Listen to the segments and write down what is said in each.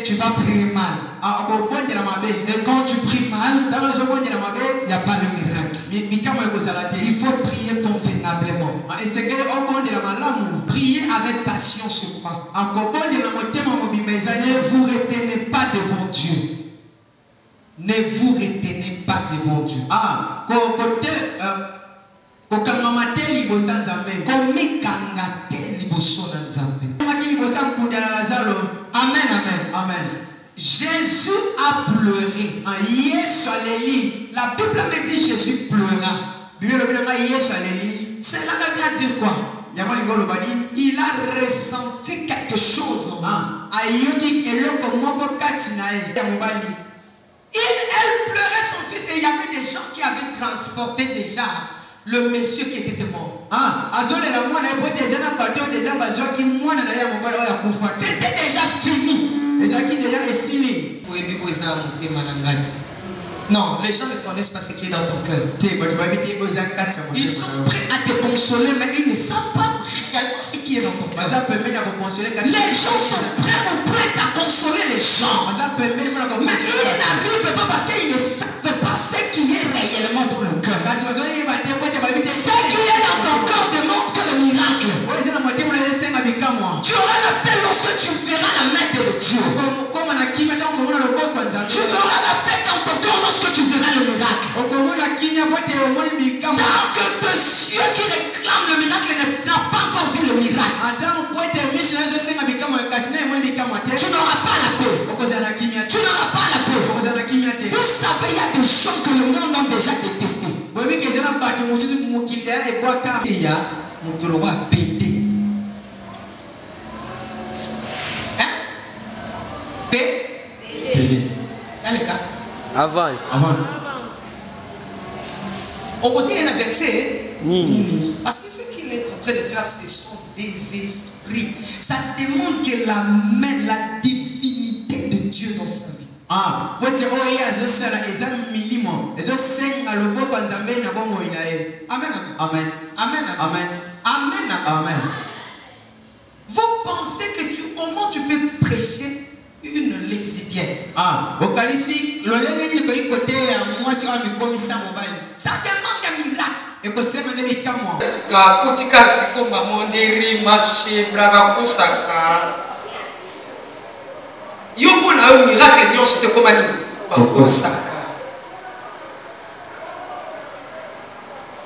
tu vas prier mal. Et quand tu pries mal, il n'y a pas le miracle. Il faut prier convenablement. Priez avec passion sur quoi? Ne vous retenez pas devant Dieu. Ne vous retenez pas devant Dieu. Amen, amen, amen. Jésus a pleuré. La Bible me dit Jésus pleura. Cela veut dire quoi? Il a ressenti quelque chose. Elle pleurait son fils et il y avait des gens qui avaient transporté déjà le monsieur qui était mort. C'était déjà fini. Non, les gens ne connaissent pas ce qui est dans ton cœur. Ils sont prêts à te consoler, mais ils ne savent pas réellement ce qui est dans ton cœur. Les gens sont prêts à consoler les gens. Mais ils n'arrivent pas parce qu'ils ne savent pas ce qui est réellement dans le cœur. Ce qui est dans ton cœur démontre que le miracle. Tu auras la paix lorsque tu verras la main de Dieu. Tu auras la paix dans ton cœur lorsque tu verras le miracle. Tant que ceux qui réclament le miracle n'a pas encore vu le miracle, tu n'auras pas la paix. Tu n'auras pas la paix. Vous savez, il y a des gens que le monde a déjà détesté. Il y a mon droit à péter. Hein? Péter. Dans les cas. Avance. Au côté, il y a un verset. Parce que ce qu'il est en train de faire, ce sont des esprits. Ça demande qu'il amène la divinité de Dieu dans sa vie. Amen. Vous pensez que comment tu peux prêcher une lesbienne? Ça demande un miracle.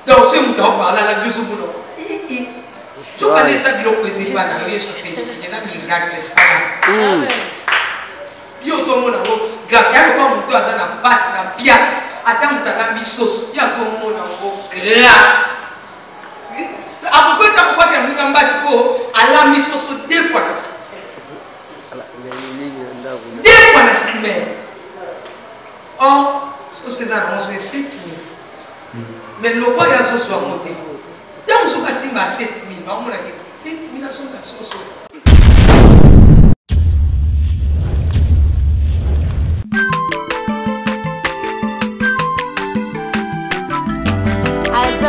Donc ce mot parle à la Dieu tu connais ça de l'opposé pas dans Yesu Christ il y a un miracle ça yo so mona go gagano kwa mtu azana basi na bia ata mtala bisoso ya so mona go gra apokuwa takuwa kwa mlinga mbasi ko ala misoso deux fois na semaine oh so c'est ça on se 7000 mais le quoi ya so so monter tant so ka simba 7000 ba mona ke 7000 na so ka so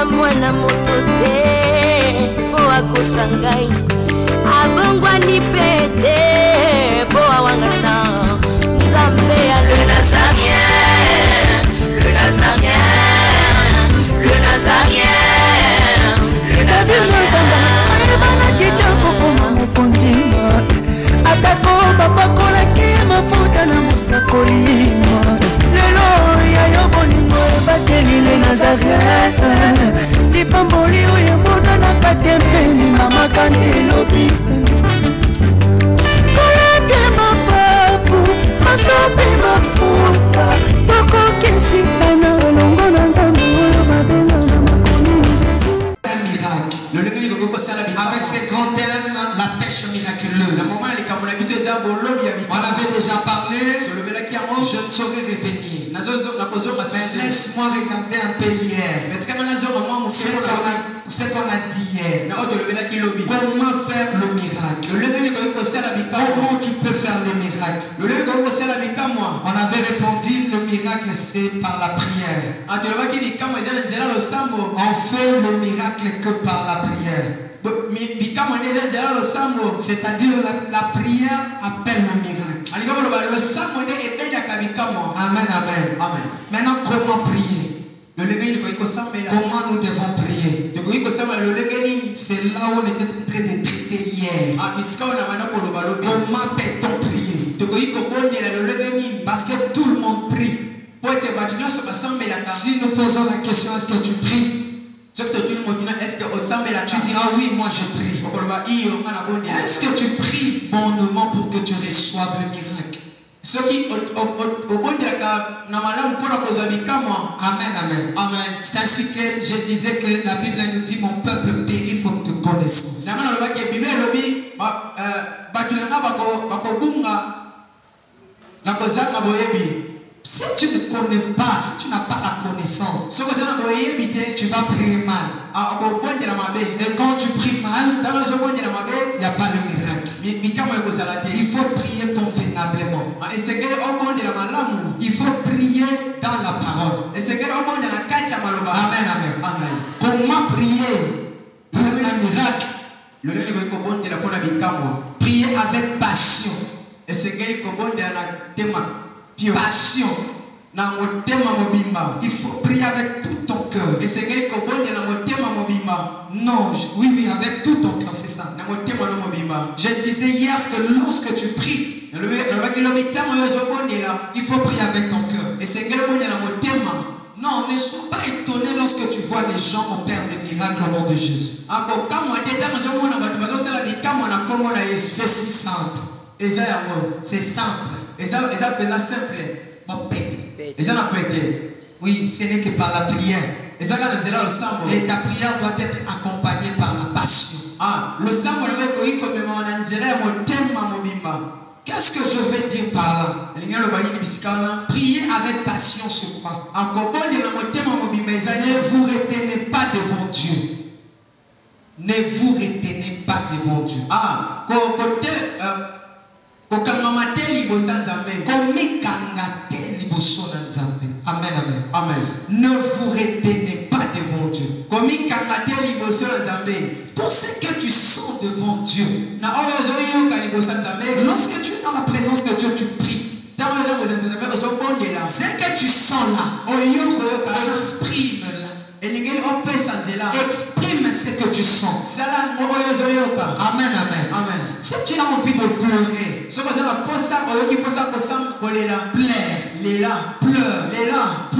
mwana moto te po akosangai abongwani pete po awangana nzambe ya le nazarien le nazarien le nazarien le nazarien bana kitoko koma mokondima atako bapakolaki mafuta na mosakolima lelo ya yo bolingo ebateli le nazarien lipamboli oyo emonanaka tempeni mama kandelobi koleke mapapu masope mafuta tokokesika na olongo na nzambe oyo babenga na makomi avec ces grands thèmes, la pêche miraculeuse. On avait déjà parlé, je ne saurais revenir. Mais laisse-moi regarder un peu hier. Ce qu'on a dit hier. Comment faire le miracle? Comment tu peux faire le miracle? On avait répondu, le miracle c'est par la prière. On fait le miracle que par la prière. C'est-à-dire la prière appelle le miracle. Amen, amen. Amen. Maintenant, comment prier? Comment nous devons prier? C'est là où on était en train de traiter hier. Comment peut-on prier? Parce que tout le monde prie. Si nous posons la question, est-ce que tu pries? Tu diras oui, moi je prie. Est-ce que tu pries bonnement pour que tu reçoives le miracle? Amen, amen. Amen. C'est ainsi que je disais que la Bible nous dit mon peuple périt faute de connaissance. Si tu ne connais pas, si tu n'as pas la connaissance, tu vas prier mal. Et quand tu pries mal, il n'y a pas le miracle. Il faut prier convenablement. Il faut prier dans la parole. Amen, amen. Comment prier pour un miracle? Prier avec passion. Passion. Il faut prier avec tout ton cœur. Non, oui, avec tout ton cœur, c'est ça. Je disais hier que lorsque tu pries, il faut prier avec ton cœur. Non, ne sois pas étonné lorsque tu vois les gens opérer des miracles au nom de Jésus. C'est si simple. C'est simple. Oui, ce n'est que par la prière. Et ta prière doit être accompagnée par la passion. Qu'est-ce que je veux dire par là? Prier avec passion sur quoi? Ne vous retenez pas devant Dieu. Ne vous retenez pas devant Dieu. Amen, amen. Amen. Ne vous retenez pas devant Dieu. Tout ce que tu sens devant Dieu, lorsque tu es dans la présence de Dieu, tu pries. Ce que tu sens là, exprime-la. Exprime ce que tu sens. Amen, amen. Amen. Si tu as envie de pleurer,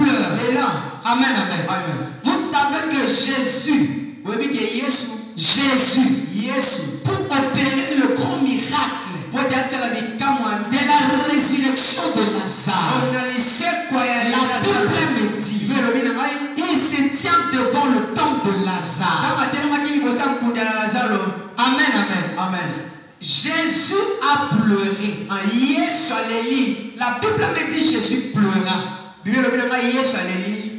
pleure. Amen, amen. Vous savez que Jésus, pour opérer le grand miracle de la résurrection de Lazare, la Bible me dit, il se tient devant le tombe de Lazare. Amen, amen. Jésus a pleuré. La Bible me dit Jésus pleura.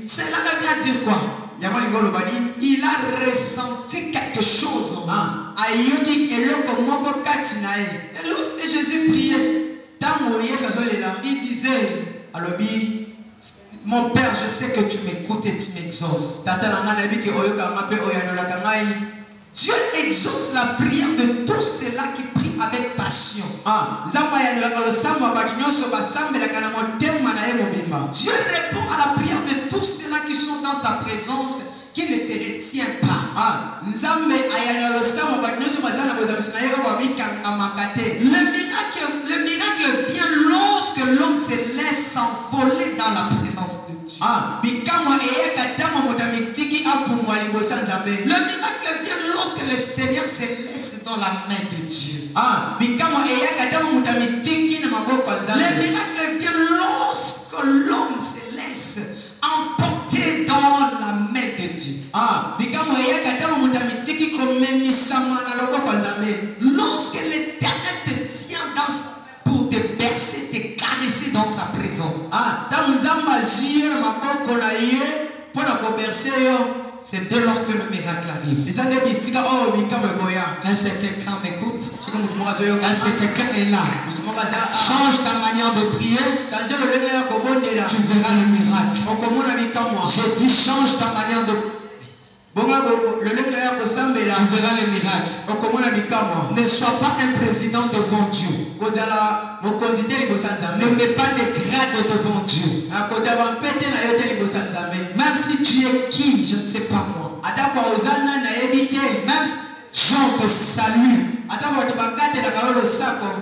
Cela veut dire quoi? Il a ressenti quelque chose. Et lorsque Jésus priait, il disait, mon Père, je sais que tu m'écoutes et tu m'exauces. Dieu exauce la prière de tous ceux-là qui prient avec passion. Dieu répond à la prière de tous ceux-là qui sont dans sa présence, qui ne se retient pas. Le miracle vient lorsque l'homme se laisse s'envoler dans la présence de Dieu. Le miracle vient lorsque le Seigneur se laisse dans la main de Dieu. Le miracle vient lorsque l'homme se laisse emporter dans la main de Dieu. Lorsque l'Éternel te tient pour te bercer, te caresser dans sa présence. C'est dès lors que le miracle arrive. Est-ce que quelqu'un m'écoute? Est-ce que quelqu'un est là? Change ta manière de prier. Tu verras le miracle. J'ai dit change ta manière de prier. Tu verras le miracle. Ne sois pas un président devant Dieu. Ne mets pas de grade raide devant Dieu. Même si tu es qui, je ne sais pas moi. Même si les gens te saluent.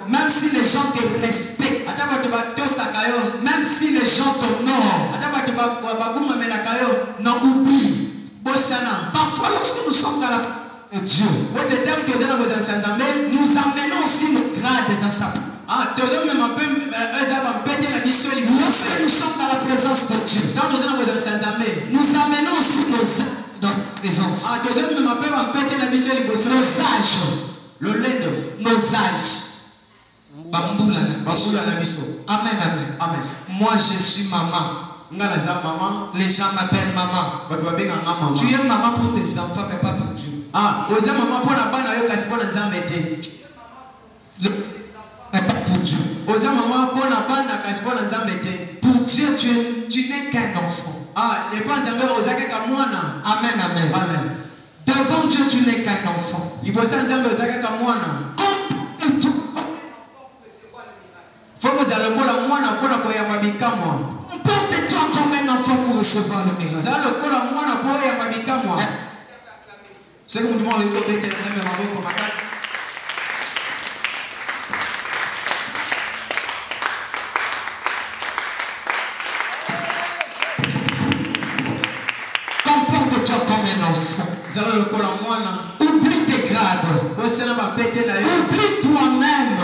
Même si les gens te respectent. Même si les gens t'honorent. Non, oublie. Parfois, lorsque nous sommes dans la présence de Dieu, nous amenons aussi nos grades dans sa présence. Lorsque nous sommes dans la présence de Dieu, nous amenons aussi nos âges dans la présence. Nos âges. Amen, amen, amen. Moi, je suis maman. Les gens m'appellent maman. Tu es maman pour tes enfants, mais pas pour Dieu. Mais pas pour Dieu. Pour Dieu, tu n'es qu'un enfant. Amen, amen, amen. Devant Dieu, tu n'es qu'un enfant. Comporte-toi comme un enfant pour recevoir le miracle. Comporte-toi comme un enfant. Oublie tes grades. Oublie toi-même.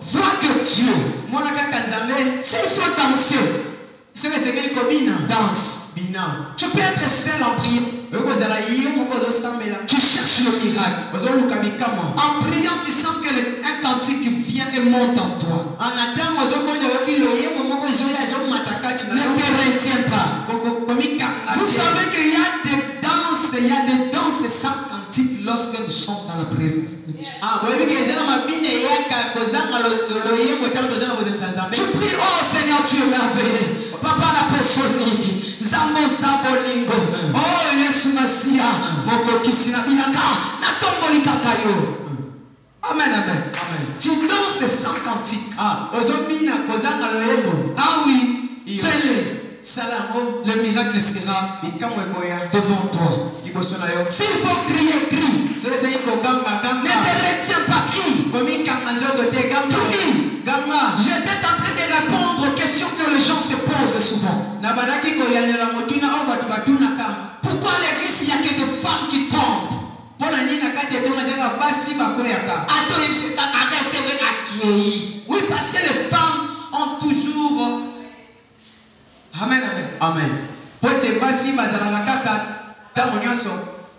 Vois que Dieu, s'il faut danser, danse. Tu peux être seul en prière. Tu cherches le miracle. En priant, tu sens que un cantique vient et monte en toi. Ne te retiens pas. Vous savez qu'il y a des danses sans cantique lorsque nous sommes dans la présence de Dieu. Tu pries, oh Seigneur, tu es merveilleux. Papa la personne, Zambo Zabolingo, oh Yesu Masia, Moko Kisina Binaka, Natomboli Kakayo. Amen, amen. Tu danses sans cantique. Ah oui, fais-le. Le miracle sera devant toi. S'il faut crier, crie. Ne te retiens pas, crie. J'étais en train de répondre aux questions que les gens se posent souvent. Pourquoi l'église, il n'y a que des femmes qui tombent? Oui, parce que les femmes ont toujours... Amen, amen. Amen.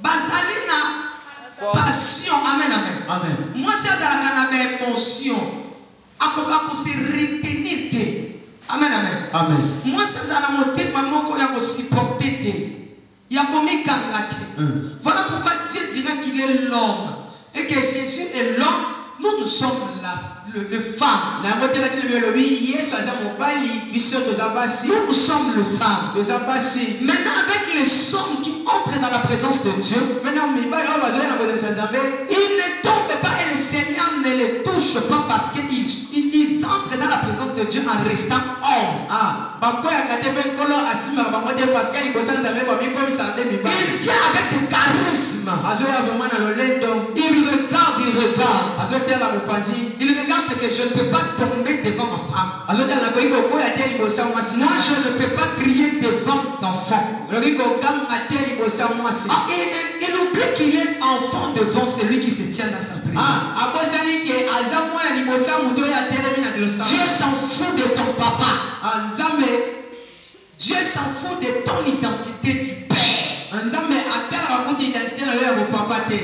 Bazalina passion. Amen, amen. Amen. Moi, c'est la émotion. Akoka pour se retenir. Amen, amen. Amen. Moi, c'est la montée mamoko ya ko supporter. Ya ko mikangate. Voilà pourquoi Dieu dira qu'il est l'homme et que Jésus est l'homme. Nous sommes le femme. Nous sommes le femme. Maintenant, avec les hommes qui entrent dans la présence de Dieu, ils ne tombent pas et le Seigneur ne les touche pas parce qu'ils entrent dans la présence de Dieu en restant hommes. Il vient avec du charisme. Il regarde que je ne peux pas tomber devant ma femme. Moi, je ne peux pas crier devant l'enfant. Il oublie qu'il est enfant devant celui qui se tient dans sa présence. Dieu s'en fout de ton papa. Dieu s'en fout de ton identité du père.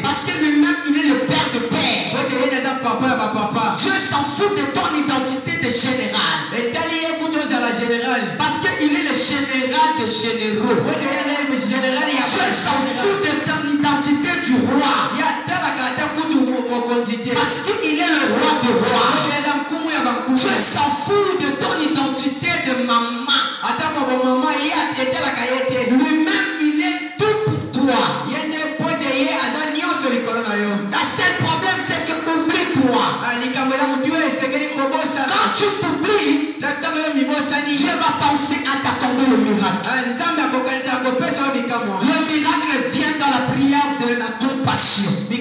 Parce que lui-même, il est le père de père. Dieu s'en fout de ton identité de général. Parce qu'il est le général des généraux. Dieu s'en fout de ton identité du roi. Parce qu'il est le roi de rois. Dieu s'en fout de ton identité de maman. Lui-même, il est tout pour toi. Le seul problème, c'est que oublie-toi. Quand tu t'oublies, Dieu va penser à t'accorder le miracle. Le miracle vient dans la prière de la compassion. La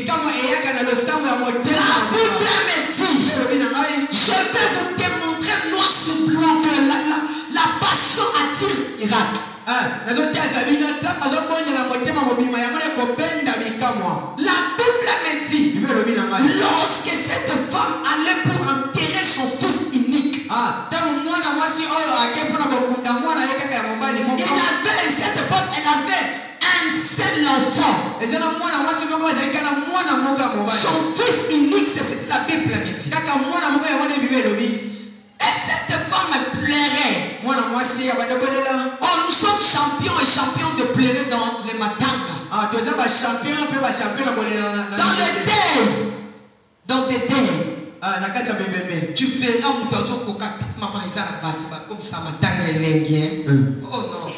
Bible me dit, je vais vous démontrer noir sur blanc que la passion attire le miracle. La Bible me dit, lorsque cette femme allait pour enterrer son fils unique, cette femme, elle avait un seul enfant. Son fils unique, c'est ce que la Bible me dit. Et cette femme pleurait. Oh, nous sommes champions et champions de pleurer dans les matanga. Dans des deuils. Tu verras où dans un coca, maman ils ont comme ça matanga elengien. Oh non,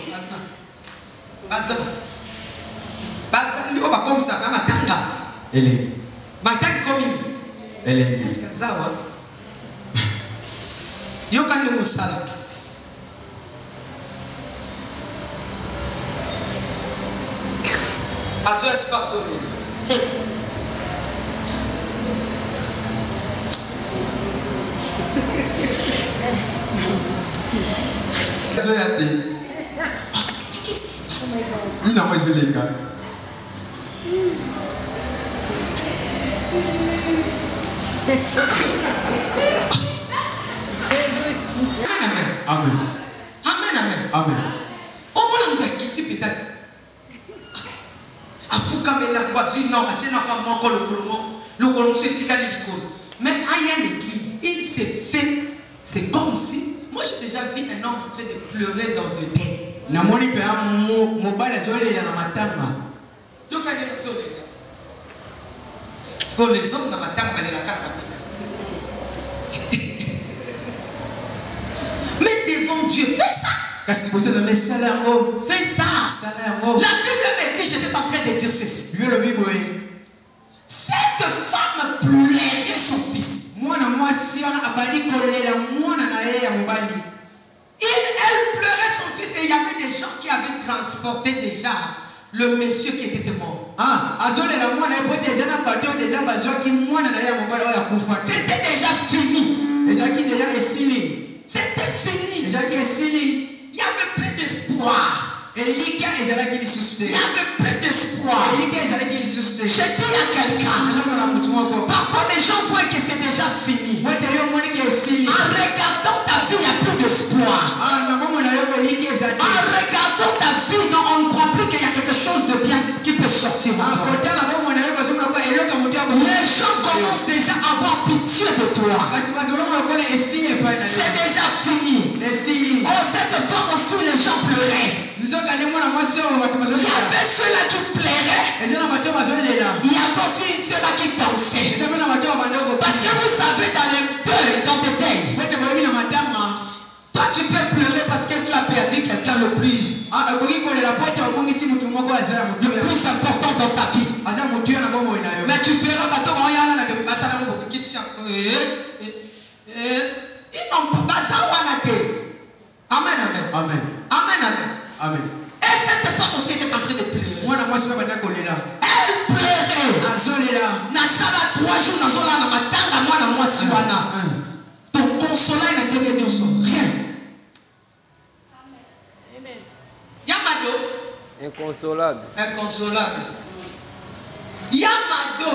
basa, lui on va comme ça, matanga. Matanga comme il. Est-ce que ça va? Yo quand nous sala. Azo espace au qu'est-ce qui se passe? Il n'a pas joué les gars. Amen. Amen, amen. Amen. On peut nous quitter peut-être. Mais à l'église, il s'est fait. C'est comme si. Moi j'ai déjà vu un homme en train de pleurer dans le thé. Parce que les hommes dans ma table, ils la carte. Mais devant Dieu, fais ça. Fais ça. La Bible me dit, je n'étais pas en train de dire ceci. Cette femme pleurait son fils. Elle pleurait son fils et il y avait des gens qui avaient transporté déjà le monsieur qui était mort. C'était déjà fini. C'était fini. Il y avait plus d'espoir. Il y avait plus d'espoir. Je dis à quelqu'un, parfois les gens voient que c'est déjà fini. En regardant ta vie, il n'y a plus d'espoir. En regardant ta vie, non, on ne croit plus qu'il y a quelque chose de bien qui peut sortir. Les gens commencent déjà à avoir pitié de toi. C'est déjà fini. Oh, cette femme aussi, les gens pleuraient. Il y avait ceux-là qui pleuraient. Il y avait aussi ceux-là qui dansaient. Parce que vous savez, dans les deuils, toi tu peux pleurer parce que tu as perdu quelqu'un le plus important dans ta vie. Mais tu verras, ils n'ont pas ça. Amen, amen. Amen. Amen, amen. Amen. Et cette femme aussi était en train de pleurer. Elle pleurait. Nasala 3 jours, Nazola na matanga mwana mwasi wana. Ton consoler n'a donné de son rien. Amen. Yamado. Inconsolable. Inconsolable. Yamado.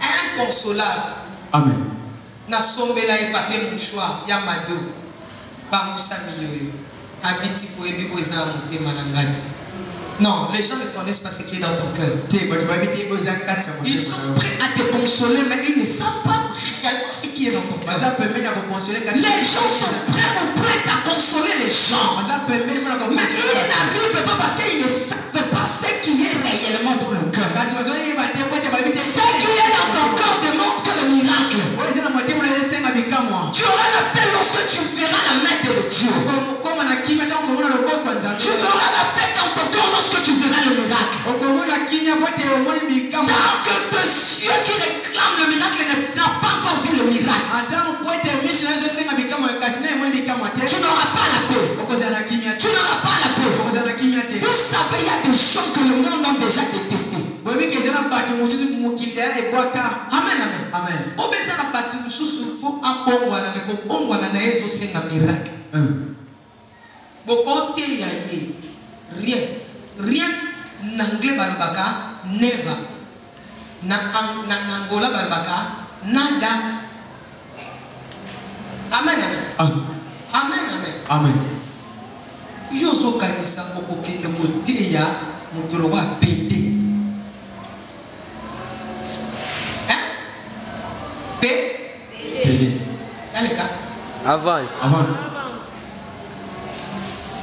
Inconsolable. Amen. Nasombela et papier mouchoir. Yamado. Bamusa miyoyo. Habiti pour ebi oza monter malangati. Non, les gens ne connaissent pas ce qui est dans ton cœur. Ils sont prêts à te consoler, mais ils ne savent pas réellement ce qui est dans ton cœur. Les gens sont prêts à consoler les gens. Mais ils n'arrivent pas parce qu'ils ne savent pas ce qui est réellement dans le cœur. Ce qui est dans ton cœur démontre que le miracle. Tu auras la paix lorsque tu verras la main de Dieu. Tu auras la paix dans ton cœur lorsque tu verras le miracle. Tant que tes yeux qui réclament le miracle n'a pas encore vu le miracle. pas la paix. Tu n'auras pas la paix. Vous savez, il y a des gens que le monde a déjà détesté. Amen, amen. Amen. Rien. Rien. N'anglais balbaka, never. N'angola balbaka, nada. Amen, amen. Amen, amen. Amen. Yozo kanisa okokende moteya mutolo wa pété. Hein? Pédé. Allez, Avance. Avance.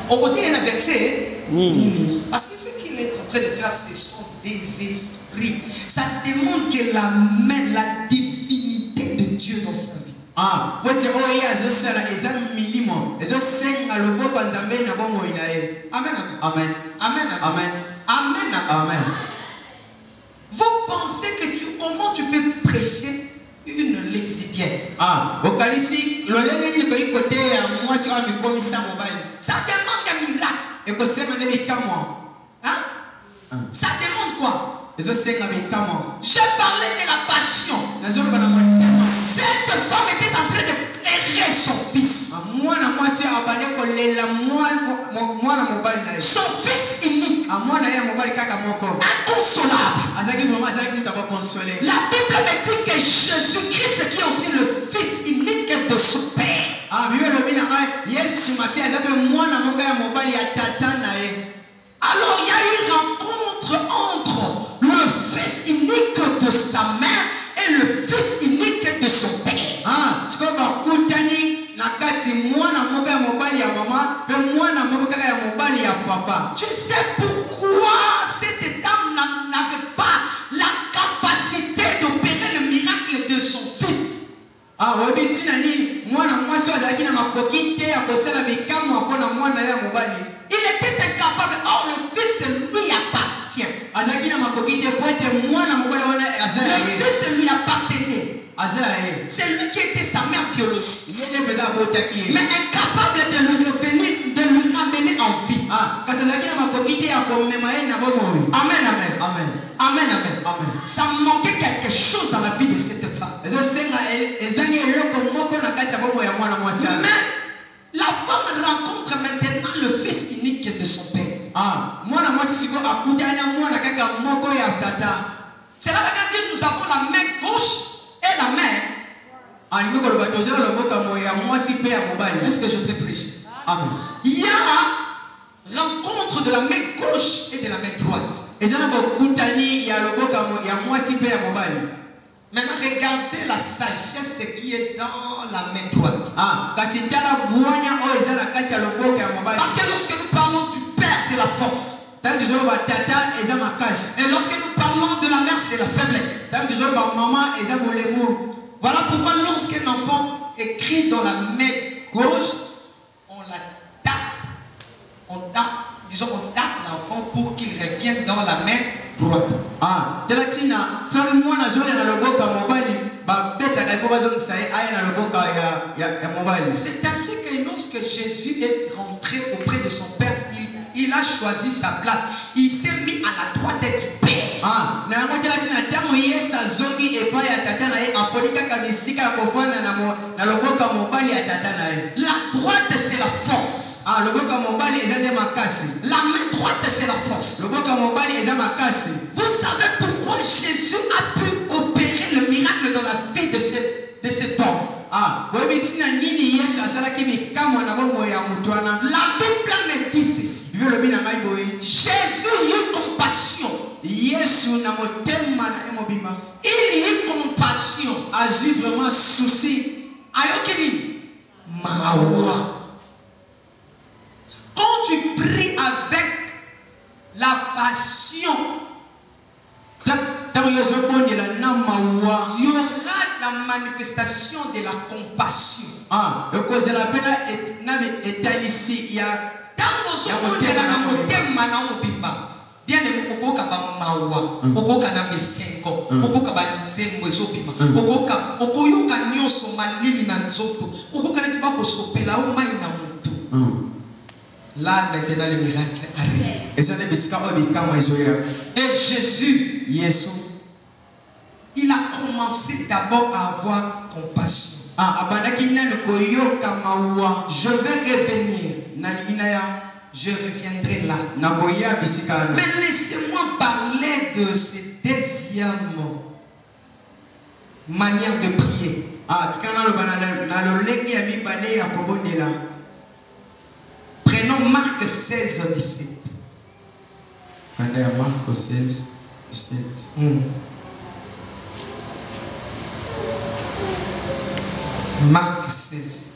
Au côté il y a un verset. Nini. Parce que ce qu'il est en train de faire, ce sont des esprits. Ça démontre que la main, la divinité de Dieu dans sa vie. Ah, vous êtes oya azosala eza milimo. Ezosenga loboko nzambe na bomo inae. Amen, Amen. amen. Amen, amen. Amen. Amen, amen. Amen. Vous pensez que comment tu peux prêcher une lesbienne? Ah, okalisi lolenge ni ko ikote ya mwasi wa mikomisa mobile. Ça demande un miracle. Et que c'est mon médicament. Hein? Ça demande quoi? J'ai parlé de la passion. Cette femme était en train de pleurer son fils. Son fils unique. Inconsolable. La Bible me dit que Jésus-Christ qui est aussi le fils unique de son père. Alors il y a eu une rencontre entre le fils unique de sa mère et le fils unique de son père. Tu sais pourquoi cette dame n'avait pas la capacité d'opérer le miracle de son fils? Il était incapable. Or le fils lui appartient. Le fils lui appartenait. C'est lui qui était sa mère biologique. Mais incapable de lui ramener en vie. Amen, amen. Amen, amen. Ça manquait quelque chose dans la vie de cette femme. Mais la femme rencontre maintenant le fils unique de son père. Cela veut dire que nous avons la main gauche et la main. Est-ce que je peux prêcher? Amen. Il y a rencontre de la main gauche et de la main droite. Maintenant, regardez la sagesse qui est dans la main droite. Parce que lorsque nous parlons du Père, c'est la force. Et lorsque nous parlons de la mère, c'est la faiblesse. Voilà pourquoi lorsqu'un enfant écrit dans la main gauche, on la tape. On tape l'enfant pour qu'il revienne dans la main droite. C'est ainsi que lorsque Jésus est rentré auprès de son Père, il a choisi sa place. Il s'est mis à la droite du Père. La droite, c'est la force. La main droite, c'est la force. Vous savez pourquoi Jésus a pu opérer le miracle dans la vie de cet homme? La Bible me dit ceci. Jésus eut compassion. Il eut compassion. Vraiment souci. Quand tu pries avec la passion, il y aura la manifestation de la compassion. Bien mawa okoka na mesengo okoka banzembo ezopima okoyoka nyonso malili na nzoto okoka neti bakosopela o mai na motu. Là maintenant le miracle arrive. Et Jésus, il a commencé d'abord à avoir compassion. Je vais revenir. Je reviendrai là. Mais laissez-moi parler de cette deuxième manière de prier. Prenons Marc 16, 17. Marc 16, 17. Marc 16.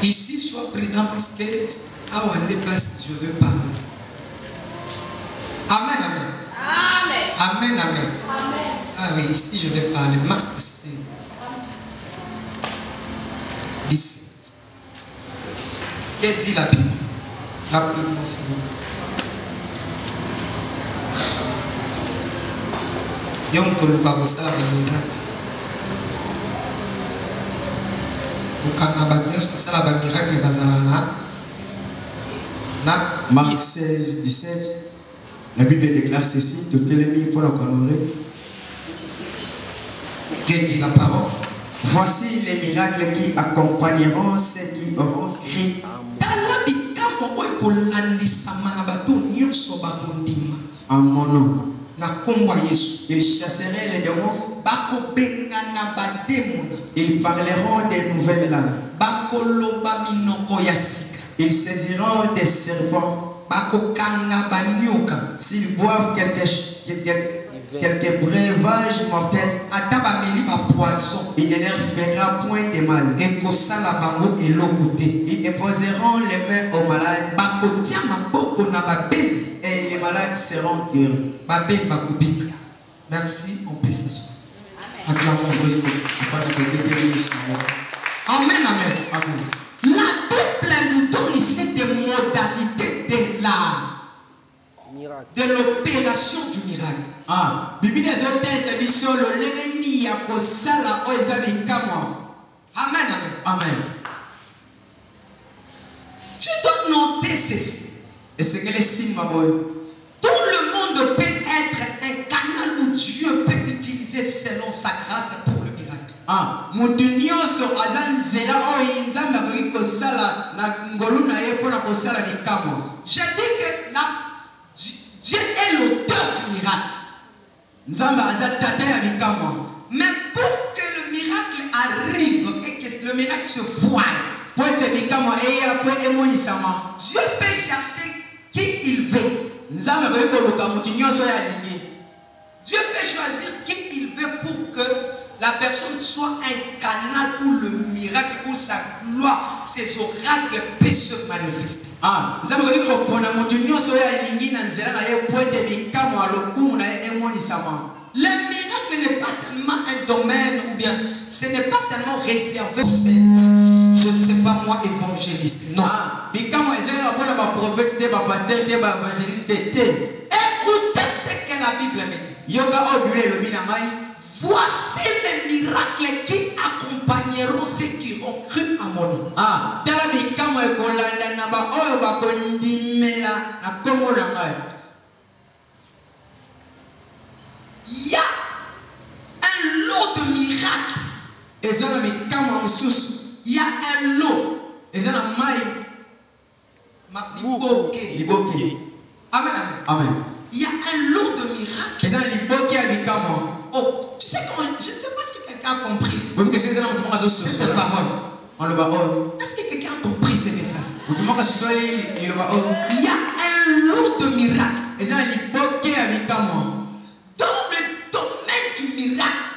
Ici, sois prudent parce que à des places, je veux parler. Amen, amen. Amen. Amen, amen. Amen. Ah oui, ici je vais parler. Marc 16. 17. Qu'est-ce que dit la Bible? Rapidement, s'il vous plaît. Yom Koluka Bosala Bamira. Marc 16, 17. La Bible déclare ceci, de Télémie pour la honorer. Dieu dit la parole. Voici les miracles qui accompagneront ceux qui auront crié. En mon nom. Ils chasseraient les démons. Ils parleront des nouvelles langues. Ils saisiront des serpents. S'ils boivent quelques breuvages mortels, il ne leur fera point de mal. Ils déposeront les mains aux malades et les malades seront guéris. Merci, on peut s'asseoir. Amen, amen. Amen. La Bible nous donne ici des modalités de l'opération du miracle. Amen, amen. Amen. Tu dois noter ceci. Et c'est que les signes, Tout le monde peut être un canal où Dieu peut utiliser selon sa grâce pour le miracle. Je dis que là, Dieu est l'auteur du miracle. Mais pour que le miracle arrive et que le miracle se voie, Dieu peut chercher qui il veut. Dieu peut choisir qui il veut pour que la personne soit un canal où le miracle, où sa gloire, ses oracles peuvent se manifester. Le miracle n'est pas seulement un domaine ou bien ce n'est pas seulement réservé pour je ne sais pas moi évangéliste. Non. Écoutez ce que la Bible me dit. Voici les miracles qui accompagneront ceux qui ont cru à mon nom. Il y a un lot de miracles. Il y a un lot. Amen, amen. Amen. Il y a un lot de miracles. Oh, tu sais comment, je ne sais pas si quelqu'un a compris cette parole. Est-ce que quelqu'un a compris ce message? Il y a un lot de miracles. Dans le domaine du miracle,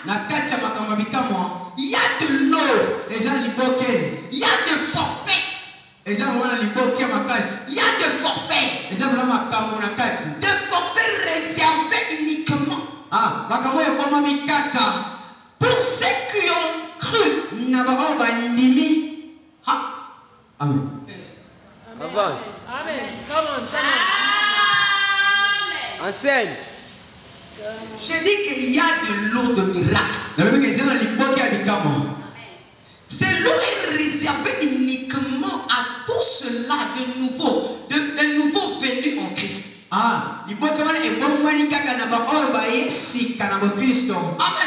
il y a de l'eau. Il y a de forfaits. Il y a de forfaits. De forfaits réservés uniquement pour ceux qui ont cru. Enseigne. Je dis qu'il y a de l'eau de miracle. C'est l'eau est réservée uniquement à tous ceux-là de nouveau venus en Christ. Amen,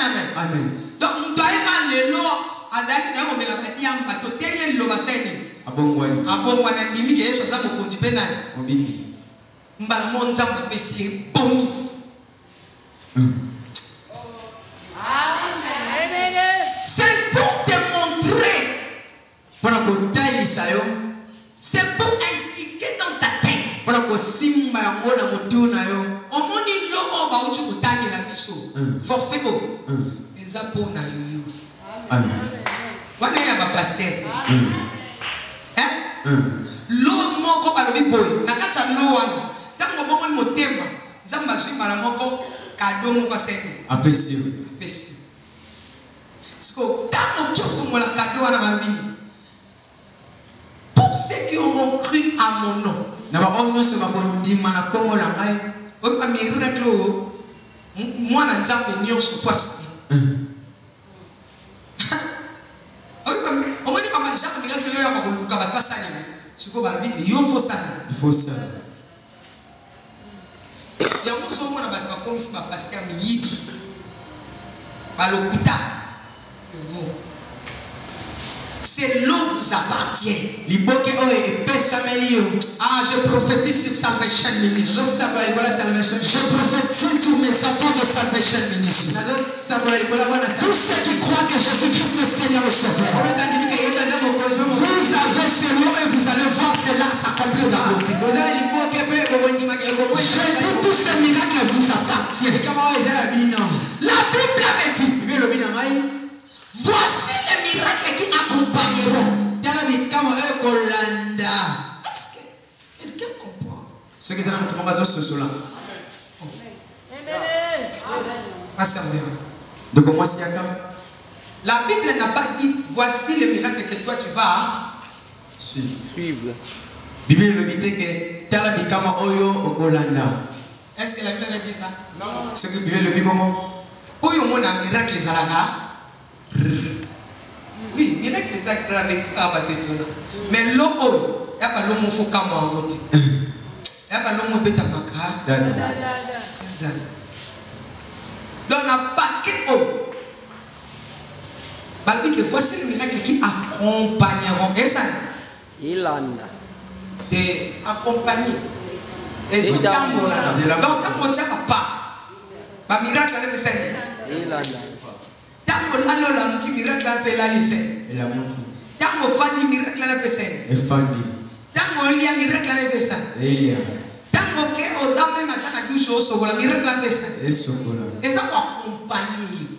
amen. Amen. Donc, nous devons aller là. C'est pour te montrer. C'est pour inculquer dans ta tête. Forfait. L'eau moko balobi boy nakati l'eau wana tango bongo motema nzamba zwi mala moko kado moko sene apprécié. Siko tango kyofungola kado wana balobi pour ceux qui auront cru à mon nom na ba onyo se ba kondima na kongo la ngai oka miracle mwana nzambe nyonso fasi omoni mama Jacques miracle yo ya bakoluka batwasani siko balobi yo fosana yango ozomona bato bakomisi bapaster miyibi balokuta c'est vous. C'est l'eau vous appartient. Ah, je prophétise sur Salvation Ministry. Je prophétise sur mes enfants de Salvation Ministry. Tous ceux qui croient que Jésus-Christ est Seigneur et Sauveur. Vous avez ce l'eau et vous allez voir cela s'accomplir dans vos vies. Je dis tous ces miracles vous appartiennent. La Bible me dit, voici les miracles qui accompagneront. Est-ce que quelqu'un comprend? Ce qui est là, c'est cela. Donc, moi, c'est la Bible n'a pas dit voici le miracle que toi tu vas suivre. Bible le dit que tala bikama oyo okolanda. Est-ce que la Bible a dit ça? Non. Ce que Bible le dit comment? Oyo mona miracle zalanga. Oui, miracle zalanga mais l'eau il y a pas l'homme faut comme en route. Il y a pas l'homme beta maka. Dans la paquet eau. Balbi que voici le miracle qui accompagneront. Et ça? Ilanda. De accompagner. Et ce temps là. Donc quand on tient pas. Ba miracle là le Seigneur. Ilanda. Tango lalo la mki miracle la pe la lise. La montre. Tango fandi miracle la pe sen. Et fandi. Tango lia miracle la pe sen. Elia. Tango ke ozame matana douche o sokola miracle la pe sen. Et sokola. Et ça accompagner.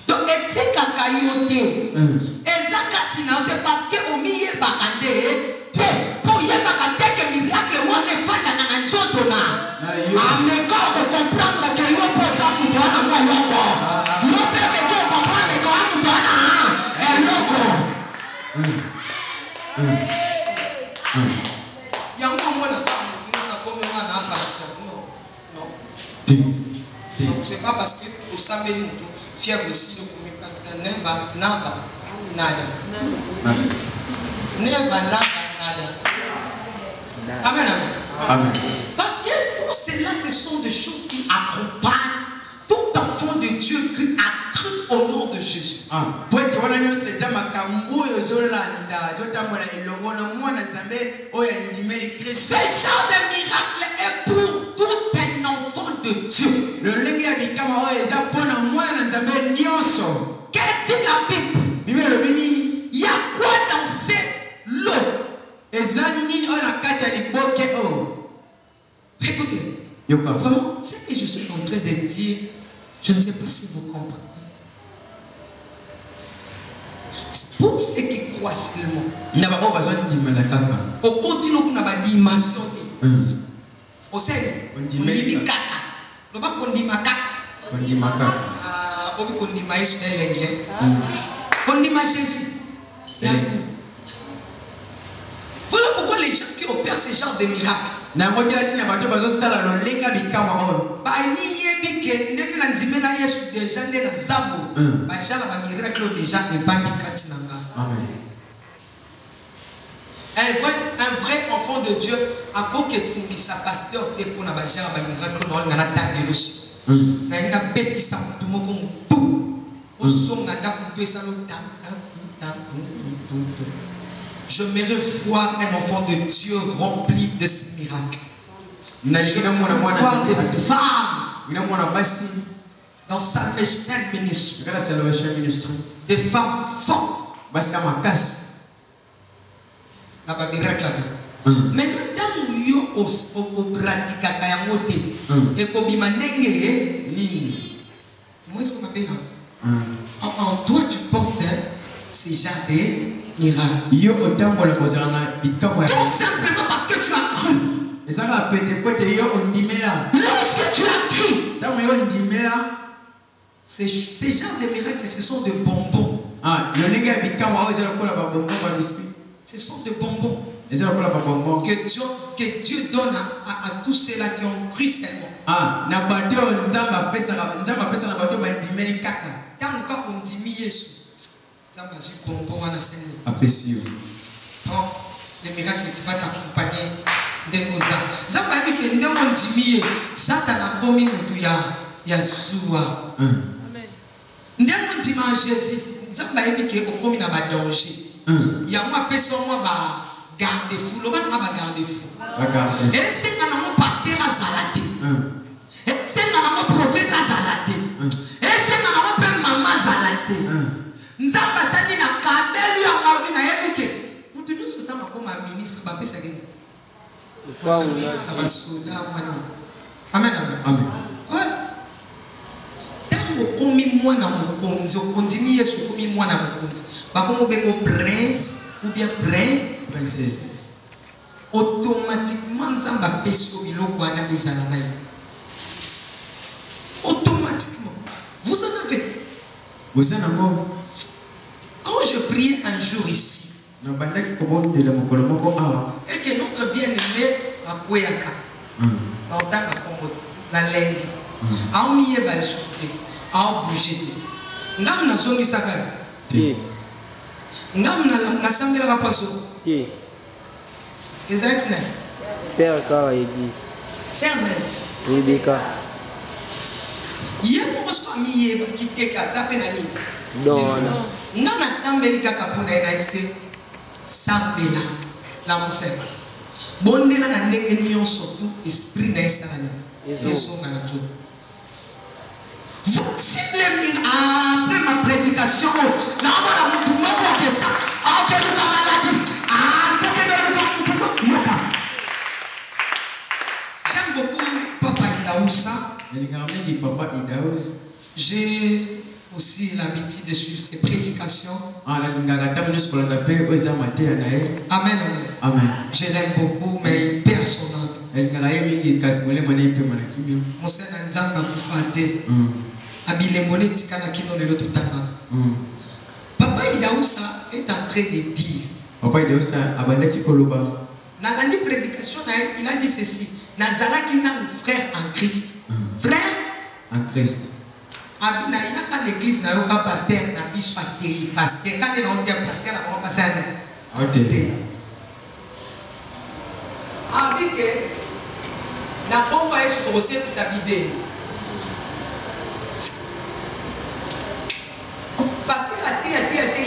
Donc et kakayote. Et ça katina c'est parce que o miye bakande te pour y bakande que miracle wana fanda kana nzoto na. Amen quand on comprendre que yo posa mutwana kwa yoko. Yo peke ko comprendre que mutwana eloko. Yango mona ça comme wana pasteur. Non. C'est pas parce que au samedi nous fièvre ici le premier pasteur neva nada. Amen. Amen. Parce que tout cela, ce sont des choses qui accompagnent tout enfant de Dieu qui a cru au nom de Jésus. Ce genre de miracle est pour tout un enfant de Dieu. Qu'est-ce que la Bible? Il y a quoi dans cette l'eau? Écoutez, vraiment, ce que je suis en train de dire, je ne sais pas si vous comprenez. Pour ceux qui croient seulement, on continue pour la dimension. Au sein, on dit kaka. On va qu'on dit kaka. On dit kaka. On dit maïs sur l'anglais. On dit Jésus. Voilà pourquoi les gens qui opèrent ce genre de miracles, Na ngoti la tina bato bazo stala lo lenga bikama on. Ba ni yebi ke ndenge na ndimela Yesu déjà ndé na zabu. Ba jala ba miracle déjà evandi katinanga. Amen. Un vrai enfant de Dieu a koke tungisa pasteur te pona ba jala ba miracle no ngana tangelo. Na ina betisa mutu moko mutu. Osonga ndaku pesa lo tam. Je mérite voir un enfant de Dieu rempli de ces miracles. Voir des femmes dans Salvation Ministry. Des femmes fortes. Miracle. Mais quand nous au pratique et qu'on en toi tu portes ces gens de miracles. Tout simplement parce que tu as cru. Lorsque tu as cru, ces genres de miracles, ce sont des bonbons. Ce sont des bonbons que Dieu donne à tous ceux-là qui ont cru seulement. Les miracles qui vont t'accompagner de nos âmes. Nzamba dit que nous avons dit Satan a commis Yahshua. Nous avons dit Jésus. Nzamba dit que au commis na ba danger. Ya moi personne moi ba garde-fou. Le ban ba garde-fou. Et c'est quand mon pasteur a zalati. Et c'est quand mon prophète a zalati. Et c'est quand mon père maman zalati. Nzamba sani na kabelu ya mabi na yebike. Nous sommes comme un ministre, amen, amen. Tango komi mwana mokonzi, okondimi Yesu komi mwana mokonzi. Bakomo beko prince ou bien princesse. Automatiquement nzamba peso biloko wana bezala na yo. Automatiquement. Vous en avez. Vous en avez. Quand je priais un jour ici, et que notre bien-aimé a Kouéaka, en tant que la lundi, a mis le souffle, a bougé. Nous avons songi saga. Nous avons la samedi la passo. Exactement. C'est quoi l'église? C'est un même. Rebecca. Hier, on se mis qui était casa penani. Non. Nous avons samedi kaka pour naïse. Sambela la moussa bondela na ndenge nyonso tout esprit na esalani ezonga na tout. Si après ma prédication na mona mutu moko ke ça ok nous ka maladie j'aime beaucoup Papa Idaousa. J'ai aussi l'habitude de suivre ses prédications. Amen, amen. Je l'aime beaucoup, mais il perd son âme. Moussa Nzamba Koufate. Abilemone Tikana Kino Lelo Tutama. Papa Idaousa est en train de dire. Papa Idaousa, Abandaki Koloba. Dans la prédication, il a dit ceci. Nazala qui n'a un frère en Christ. Frère en Christ. Abina ina ka l'église na yo ka pasteur na biso atei pasteur ka na on pasteur na on passer OK abike na pomba Yesu to se sa bible pasteur la té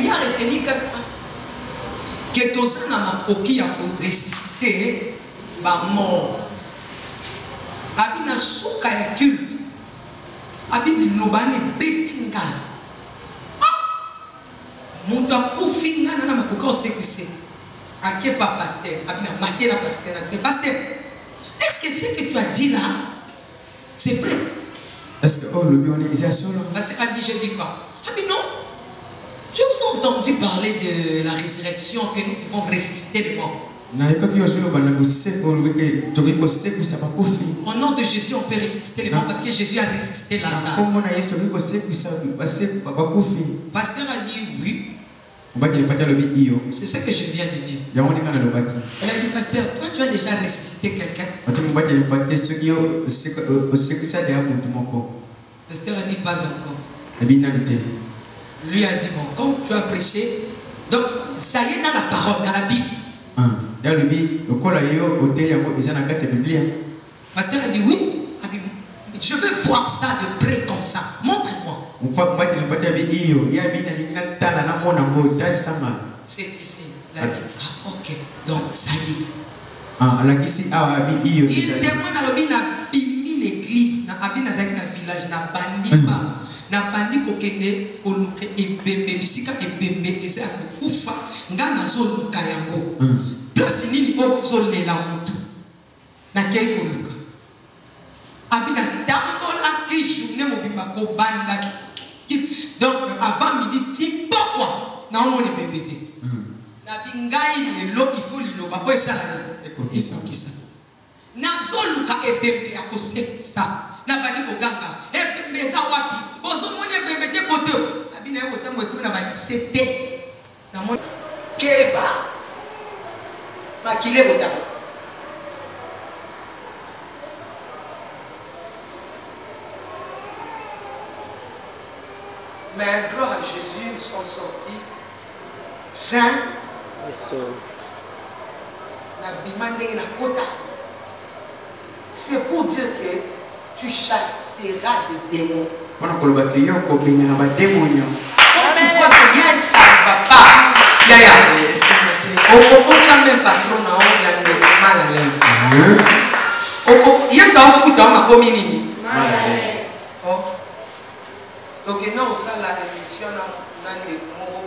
ya reteni kaka que toza na makoki ya ko ressusciter ba mort abina suka ya culte Abidi lobani betinga. Monta kufinga na makoka osekuse. Ake pas pasteur, abina marqué la pasteur, pasteur. Est-ce que ce que tu as dit là c'est vrai? Est-ce que le bien est solo? Pasteur a dit je dis quoi? Ah mais non. Je vous ai entendu parler de la résurrection que nous pouvons ressusciter les morts. Au nom de Jésus, on peut ressusciter les morts parce que Jésus a ressuscité Lazare. Pasteur a dit oui. C'est ce que je viens de dire. Elle a dit, pasteur, toi tu as déjà ressuscité quelqu'un. Pasteur a dit, pas encore. Lui a dit, bon, quand tu as prêché, donc ça y est dans la parole, dans la Bible. Pasteur a dit, oui, je veux voir ça de près comme ça. Montre-moi. C'est ici. Il a dit, ah ok, donc ça y est. Il demande à l'église, na village, na bandi pas. Na bandi kokende koluke ebembe bisika ebembe eza kufa ngana zo luka yango. Place nini ozo lela mutu. Na kei koluka. Abina tambola ki journée mobimba ko banda. Donc avant midi timba quoi. Na on est bébé. Na bingai lelo il faut liloba ko esala ekokisa kisa. Na zo luka ebembe akose ça. Na bandi ko ganga. Ebembe za wapi? Bozo mone bembe te poto. Abina yo tembo ko na bandi c'était. Na mon keba. Makile bota. Mais gloire à Jésus, nous sommes sortis saints. C'est pour dire que tu chasseras des démons. Quand tu vois que rien ne va pas, on même patron à mal à l'aise. Il y a un foot dans ma commune. Donc, non, ça, la émission, on a des mots.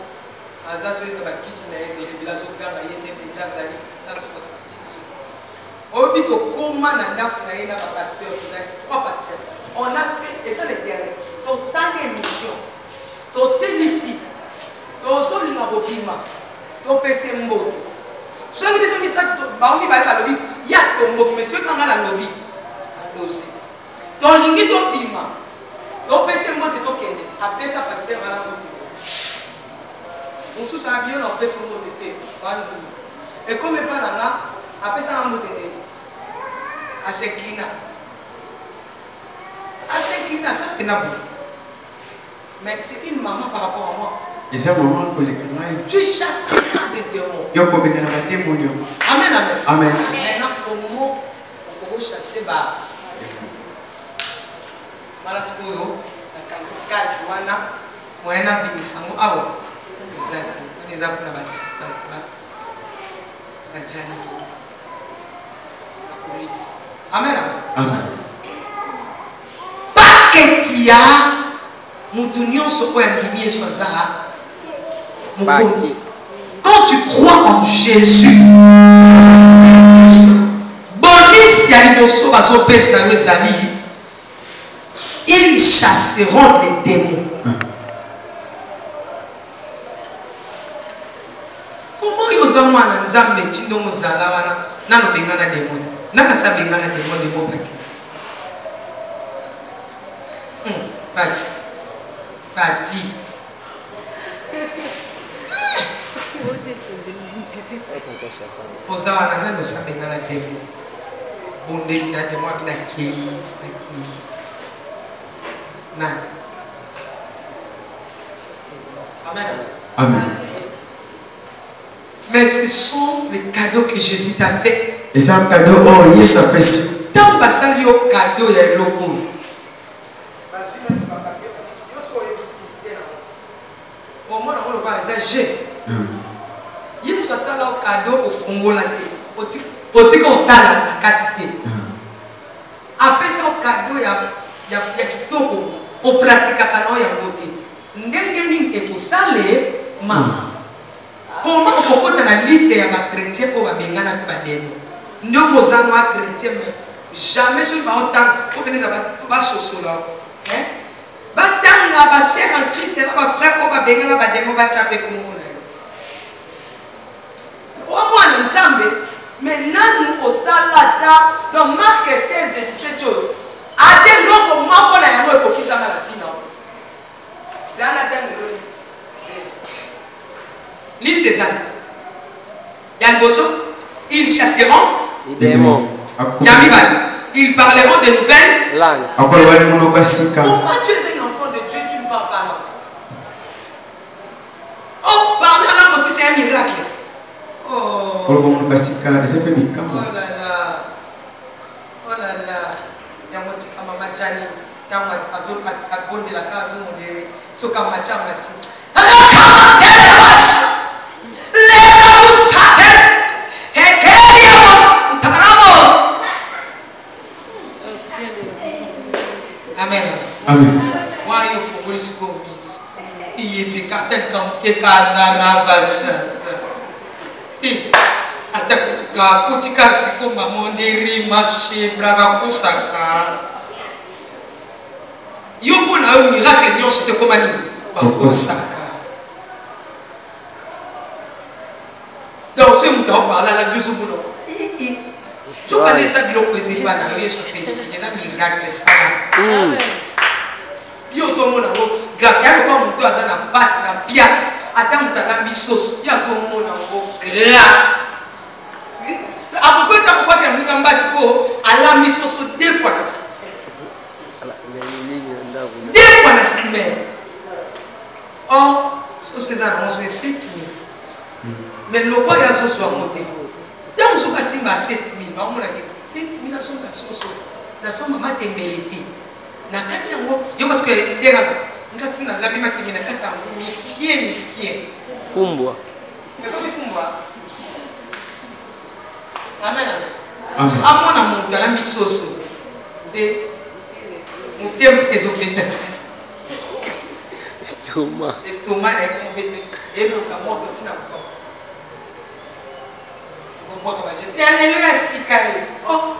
Azazo est à qui s'il y a des villages au Ghana, il y a des médias à 666. Au but de comment on a pasteur, trois pasteurs. On a fait, et ça les derniers, ton 5 émissions, ton CNC, ton Solina Bobima, ton PC Mboto. Ceux qui sont mis ça, il y a ton mot, mais ceux qui ont la lobby, ton lingi, ton bima. Donc, PC monte to kende, après ça pasteur va la monter. On sous ça bien on PC monte té. Et comme pas là, après ça va monter. À s'inclina. À s'inclina ça pénable. Mais c'est une maman par rapport à moi. Et ça maman pour les canailles. Tu chasses des démons. Yo comme dans la démon. Amen amen. Amen. Maintenant pour moi on peut chasser ba mala sikoyo kazi wana mwana bimisango awo zati neza kuna basi bajani la police. Amen amen. Paketia mutunyo soko ya ndimie swaza mukonzi. Quand tu crois en Jésus, bonis ya liboso baso pesa wezali. Ils chasseront les démons. Comment ils ont un nzambe tindo muzala wana nano bengana démon. Nana sa bengana démon de mobaki. Pati. Ozawana nano sa bengana démon. Bonde ya démon bina kei. Amen. Amen. Mais ce sont les cadeaux que Jésus t'a fait. Et c'est un cadeau, oh, Jésus a fait ça. Tant que ça lui au cadeau, il y a le logo. Au moins, on va exagérer. Jésus a ça là au cadeau au Fongola. Au tic au tala, la quantité. Après ça, au cadeau, il y a kitoko. Au pratique à canon ya beauté. N'engeni et pour ça les ma. Comment on peut dans la liste ya ba chrétien pour ba bengana ba démon. Ndo mozano a chrétien mais jamais sur ba autant pour que les ba sosola. Hein? Ba tanga ba sœur en Christ et ba frère pour ba bengana ba démon ba chapé kongo na yo. Au moins nzambe mais nanu au salata dans Marc 16 et 17. Ate loko moko na yango ekokisama na fina ote. C'est un atteint de l'oniste. démons. Ils parleront de nouvelles langues. Pour moi, tu es un enfant de Dieu, tu ne parles pas langue. Oh, parler en langue aussi, c'est un miracle. Oh. Oh là là. Oh là là. Yamotika mama Jani. Yamu azul abonde la kazu modere. Soka macha machi. Amen. Amen. Moi, il faut que je sois commis. Il est pécateur comme quelqu'un d'arabas. Et attaque kotika siko mamonderi marché brava kusaka. Yoko na un miracle nyon sote komani. Bakosaka. Donc ce muta parle la Dieu sur boulot. Tu connais ça biloko ezipa na yo yesu pesi. Des miracles ça. Yo so mona go gagano kwa mtu azana passe na pia ata mutala bisoso ya so mona go grave. Après ta ko kwa mlinga mbasi ko ala bisoso deux fois na semaine. Oh, so ces annonces c'est 7000. Mais le quoi ya so so monter. Tant so ka simba 7000, ba mona ke 7000 na so ka so na so mama tembelete. Na kati yango yo parce que ndera ngatu na la bima kimi na kata mikie fumbwa mais comme fumbwa amen amona mutu ala misoso de mutempo ezobeta estomac na komobete ebo sa moto tina ko boto ba jete alléluia sikai oh.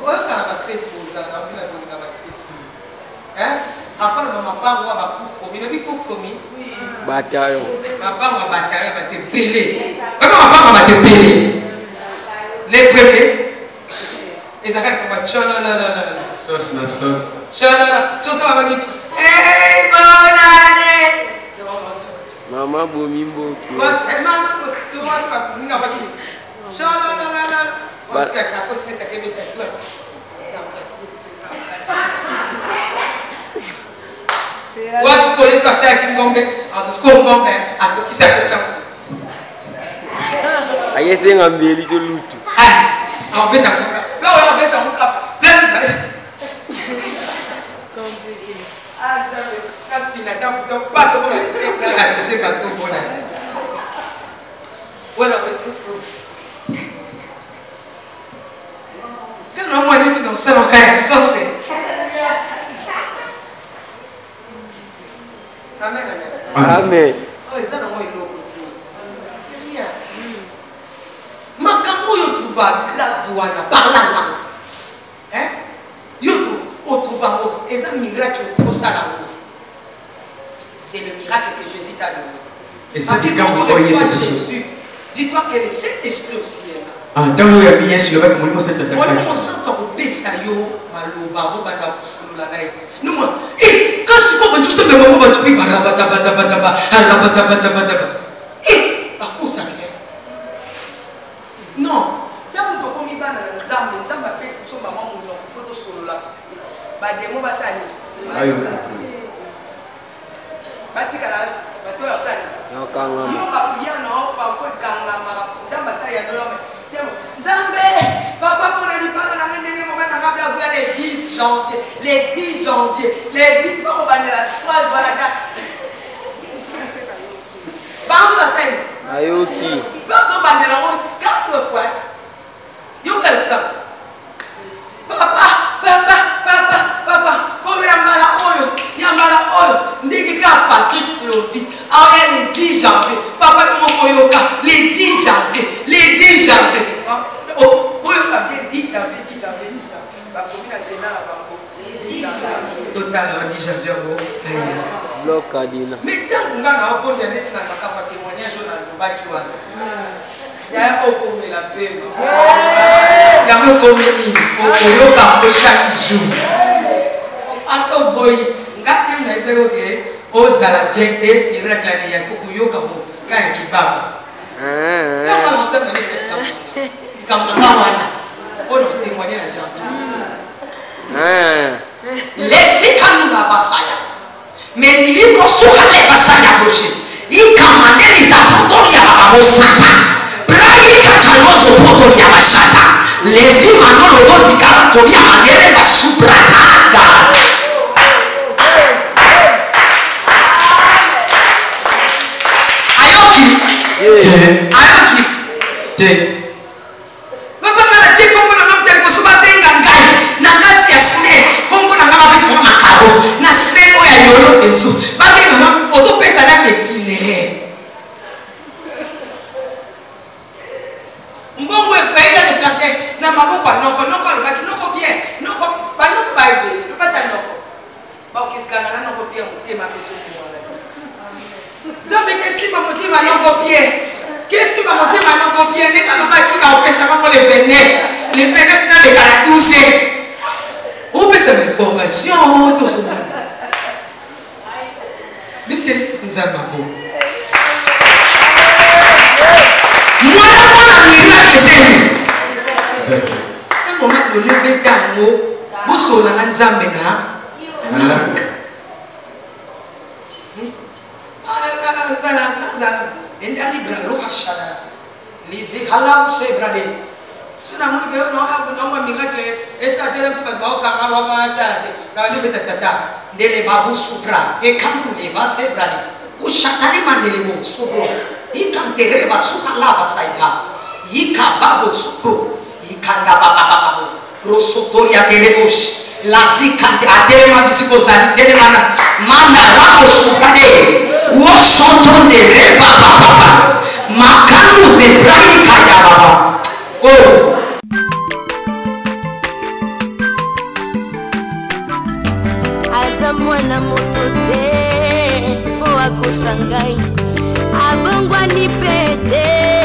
Ouais, quand on a fait tout ça, on a fait tout. Hein? Encore, maman, pas moi, ma coupe commis. Le bico commis. Bataillon. Papa, ma bataillon va te péler. Comment ma va te péler? Les premiers. Ils arrêtent comme ça. Sauce na sauce. Sauce na ma guitare. Hey, bonne année! Maman, bomimbo. Maman, souvent, c'est pas pour nous, on va dire. Parce que la cause c'est que mettre toi. What's going to say Ngombe? As school Ngombe, and is a chap. I guess I'm very to loot. I'll bet I'll bet I'll up. Non, moi, je ne sais pas sauce. Amen, amen. Amen. Oh, ils ont envoyé l'eau. C'est bien. Makambo, yo trouva grave wana par la langue. Hein? Yo trouva et un miracle pour ça là. C'est le miracle que Jésus t'a donné. Et c'est quand vous voyez ce Jésus. Dis-toi que le Saint-Esprit aussi est là. Ah, tant qu'il y a bien sur le bac, on lui montre cette on sent qu'on peut sayo maloba bobanda kusula naï. Non moi, quand je comprends tout ça mais moi tu peux barabata pas ça rien. Non, tant que comme il va dans nzambe pèse sur maman mon photo solo là. Ba demo ba sali. Ayo. Batika là, bato ya sali. Yo kanga. Yo ba prière non, parfois kanga mara. Nzamba sa ya dolome. Nzambe, papa pour aller parler dans le moment où on a les 10 janvier, les 10 janvier, les 10 pas on va la phrase voilà là. Bam la scène. Ayoki. Pas on va la 4 fois. Yo fais ça. Papa, quand yambala oyo, ndiki ka Patrick Lobi. Ah les 10 janvier. Papa comment koyoka les 10 janvier, les 10 janvier. Oh, oui, bien 10 janvier. La commune générale à Bango. 10 janvier. Total, 10 janvier. Bloc Adina. Mais tant qu'on a un bon dernier, tu n'as pas témoignage dans le bâtiment. Il y a un peu comme la paix. Il y a un peu comme il y a chaque jour. Encore boy, ngati mnaweza yoke ozala bien et miracle ya kukuyoka mo kaya kibaba. Kama nasema ni Laissez quand nous la basaya. Mais il y a sur les basaya prochaine. Il commande les apôtres qui avaient Satan. Braïka kaloso poto ya mashata. Les imano robozi kala kobi amandere basubrataga. Ayoki. Te. Baba mala ti kongo na mamte ko suba tenga ngai. Na kati ya sne kongo na ngama pesa makaro. Na sne ko ya yolo pesu. Babe mama ozo pesa na ketinere. Mbongo epaila le kante na maboko noko lobaki noko bien noko banoko baibe no bata noko ba okikana na noko bien motema peso ko wala zambe kesi ba motema noko bien kesi ba motema noko bien ne ka lobaki a pesa kama le venet na le kala 12 ou pesa information to so bon bite nzamba bo un moment donné, Bétango, Bosso la Nzambena, Ikanda baba rosotoria delebos lazika adelema bisiko zali delemana manda rabo supade wo soto de baba makanu zebrani kaya baba oh aza mwana moto te po akosangai abongwani pete